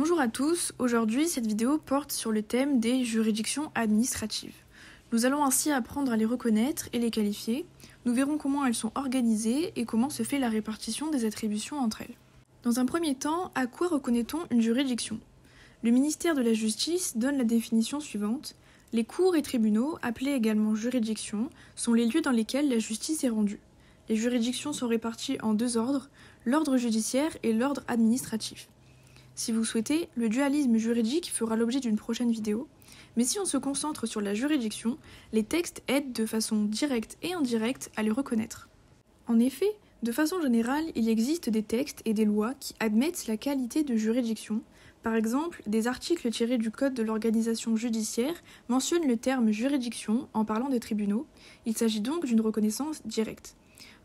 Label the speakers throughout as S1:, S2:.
S1: Bonjour à tous, aujourd'hui cette vidéo porte sur le thème des juridictions administratives. Nous allons ainsi apprendre à les reconnaître et les qualifier, nous verrons comment elles sont organisées et comment se fait la répartition des attributions entre elles. Dans un premier temps, à quoi reconnaît-on une juridiction ? Le ministère de la Justice donne la définition suivante. Les cours et tribunaux, appelés également juridictions, sont les lieux dans lesquels la justice est rendue. Les juridictions sont réparties en deux ordres, l'ordre judiciaire et l'ordre administratif. Si vous souhaitez, le dualisme juridique fera l'objet d'une prochaine vidéo, mais si on se concentre sur la juridiction, les textes aident de façon directe et indirecte à les reconnaître. En effet, de façon générale, il existe des textes et des lois qui admettent la qualité de juridiction. Par exemple, des articles tirés du Code de l'organisation judiciaire mentionnent le terme juridiction en parlant des tribunaux. Il s'agit donc d'une reconnaissance directe.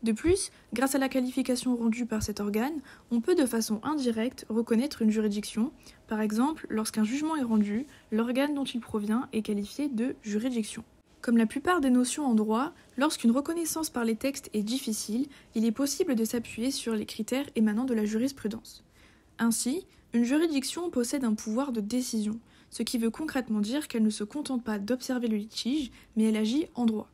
S1: De plus, grâce à la qualification rendue par cet organe, on peut de façon indirecte reconnaître une juridiction. Par exemple, lorsqu'un jugement est rendu, l'organe dont il provient est qualifié de juridiction. Comme la plupart des notions en droit, lorsqu'une reconnaissance par les textes est difficile, il est possible de s'appuyer sur les critères émanant de la jurisprudence. Ainsi, une juridiction possède un pouvoir de décision, ce qui veut concrètement dire qu'elle ne se contente pas d'observer le litige, mais elle agit en droit.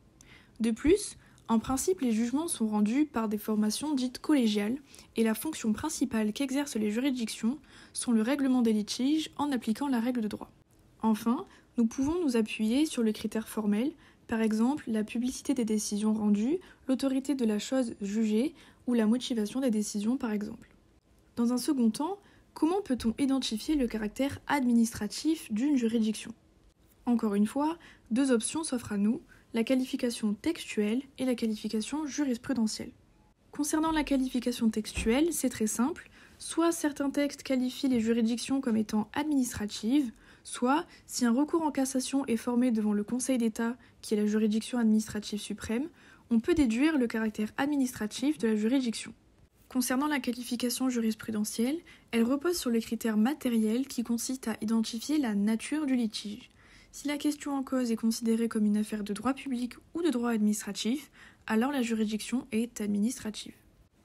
S1: De plus, en principe, les jugements sont rendus par des formations dites collégiales, et la fonction principale qu'exercent les juridictions sont le règlement des litiges en appliquant la règle de droit. Enfin, nous pouvons nous appuyer sur le critère formel, par exemple la publicité des décisions rendues, l'autorité de la chose jugée ou la motivation des décisions par exemple. Dans un second temps, comment peut-on identifier le caractère administratif d'une juridiction ? Encore une fois, deux options s'offrent à nous, la qualification textuelle et la qualification jurisprudentielle. Concernant la qualification textuelle, c'est très simple, soit certains textes qualifient les juridictions comme étant administratives, soit, si un recours en cassation est formé devant le Conseil d'État, qui est la juridiction administrative suprême, on peut déduire le caractère administratif de la juridiction. Concernant la qualification jurisprudentielle, elle repose sur le critère matériel qui consiste à identifier la nature du litige. Si la question en cause est considérée comme une affaire de droit public ou de droit administratif, alors la juridiction est administrative.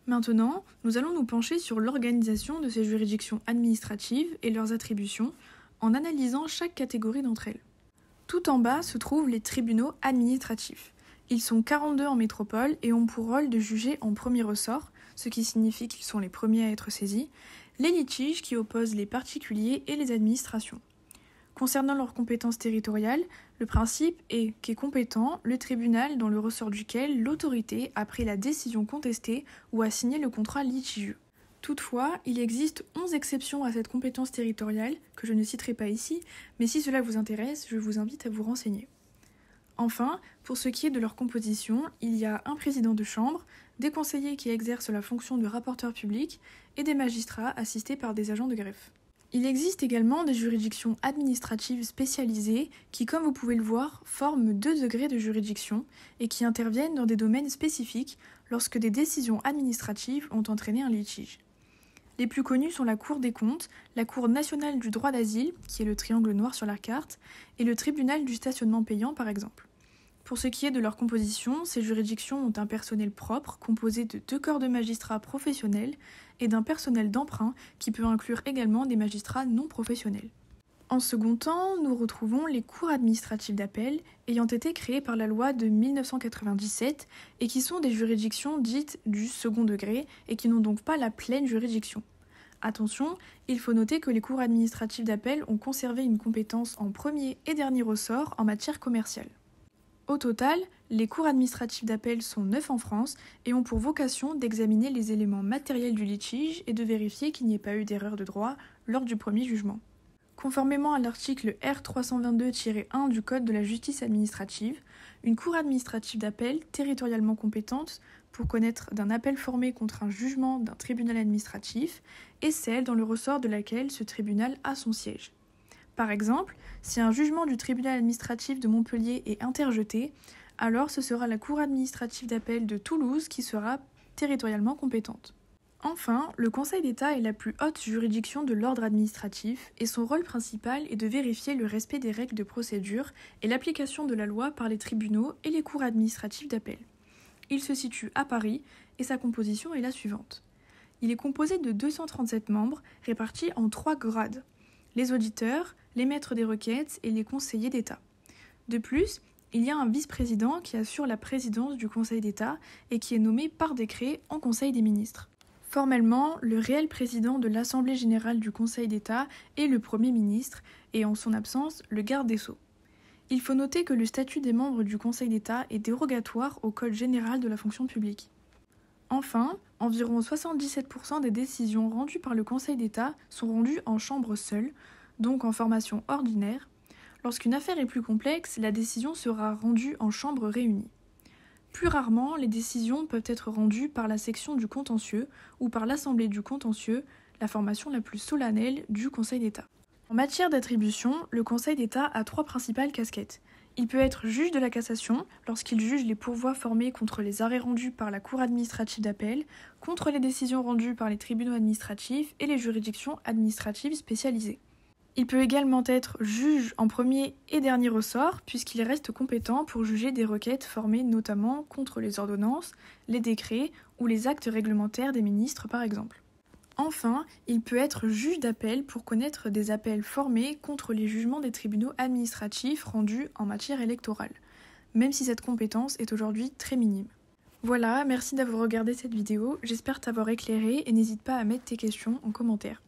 S1: Maintenant, nous allons nous pencher sur l'organisation de ces juridictions administratives et leurs attributions en analysant chaque catégorie d'entre elles. Tout en bas se trouvent les tribunaux administratifs. Ils sont 42 en métropole et ont pour rôle de juger en premier ressort, ce qui signifie qu'ils sont les premiers à être saisis, les litiges qui opposent les particuliers et les administrations. Concernant leurs compétences territoriales, le principe est qu'est compétent le tribunal dans le ressort duquel l'autorité a pris la décision contestée ou a signé le contrat litigieux. Toutefois, il existe 11 exceptions à cette compétence territoriale, que je ne citerai pas ici, mais si cela vous intéresse, je vous invite à vous renseigner. Enfin, pour ce qui est de leur composition, il y a un président de chambre, des conseillers qui exercent la fonction de rapporteur public et des magistrats assistés par des agents de greffe. Il existe également des juridictions administratives spécialisées qui, comme vous pouvez le voir, forment 2 degrés de juridiction et qui interviennent dans des domaines spécifiques lorsque des décisions administratives ont entraîné un litige. Les plus connus sont la Cour des comptes, la Cour nationale du droit d'asile, qui est le triangle noir sur la carte, et le tribunal du stationnement payant par exemple. Pour ce qui est de leur composition, ces juridictions ont un personnel propre composé de 2 corps de magistrats professionnels et d'un personnel d'emprunt qui peut inclure également des magistrats non professionnels. En second temps, nous retrouvons les cours administratives d'appel ayant été créées par la loi de 1997 et qui sont des juridictions dites du second degré et qui n'ont donc pas la pleine juridiction. Attention, il faut noter que les cours administratifs d'appel ont conservé une compétence en premier et dernier ressort en matière commerciale. Au total, les cours administratifs d'appel sont 9 en France et ont pour vocation d'examiner les éléments matériels du litige et de vérifier qu'il n'y ait pas eu d'erreur de droit lors du premier jugement. Conformément à l'article R322-1 du Code de la justice administrative, une cour administrative d'appel territorialement compétente pour connaître d'un appel formé contre un jugement d'un tribunal administratif est celle dans le ressort de laquelle ce tribunal a son siège. Par exemple, si un jugement du tribunal administratif de Montpellier est interjeté, alors ce sera la cour administrative d'appel de Toulouse qui sera territorialement compétente. Enfin, le Conseil d'État est la plus haute juridiction de l'ordre administratif et son rôle principal est de vérifier le respect des règles de procédure et l'application de la loi par les tribunaux et les cours administratives d'appel. Il se situe à Paris et sa composition est la suivante. Il est composé de 237 membres répartis en 3 grades. les auditeurs, les maîtres des requêtes et les conseillers d'État. De plus, il y a un vice-président qui assure la présidence du Conseil d'État et qui est nommé par décret en Conseil des ministres. Formellement, le réel président de l'Assemblée générale du Conseil d'État est le Premier ministre et, en son absence, le garde des Sceaux. Il faut noter que le statut des membres du Conseil d'État est dérogatoire au Code général de la fonction publique. Enfin, environ 77% des décisions rendues par le Conseil d'État sont rendues en chambre seule, donc en formation ordinaire. Lorsqu'une affaire est plus complexe, la décision sera rendue en chambre réunie. Plus rarement, les décisions peuvent être rendues par la section du contentieux ou par l'Assemblée du contentieux, la formation la plus solennelle du Conseil d'État. En matière d'attribution, le Conseil d'État a 3 principales casquettes. Il peut être juge de la cassation lorsqu'il juge les pourvois formés contre les arrêts rendus par la Cour administrative d'appel, contre les décisions rendues par les tribunaux administratifs et les juridictions administratives spécialisées. Il peut également être juge en premier et dernier ressort, puisqu'il reste compétent pour juger des requêtes formées notamment contre les ordonnances, les décrets ou les actes réglementaires des ministres par exemple. Enfin, il peut être juge d'appel pour connaître des appels formés contre les jugements des tribunaux administratifs rendus en matière électorale, même si cette compétence est aujourd'hui très minime. Voilà, merci d'avoir regardé cette vidéo, j'espère t'avoir éclairé et n'hésite pas à mettre tes questions en commentaire.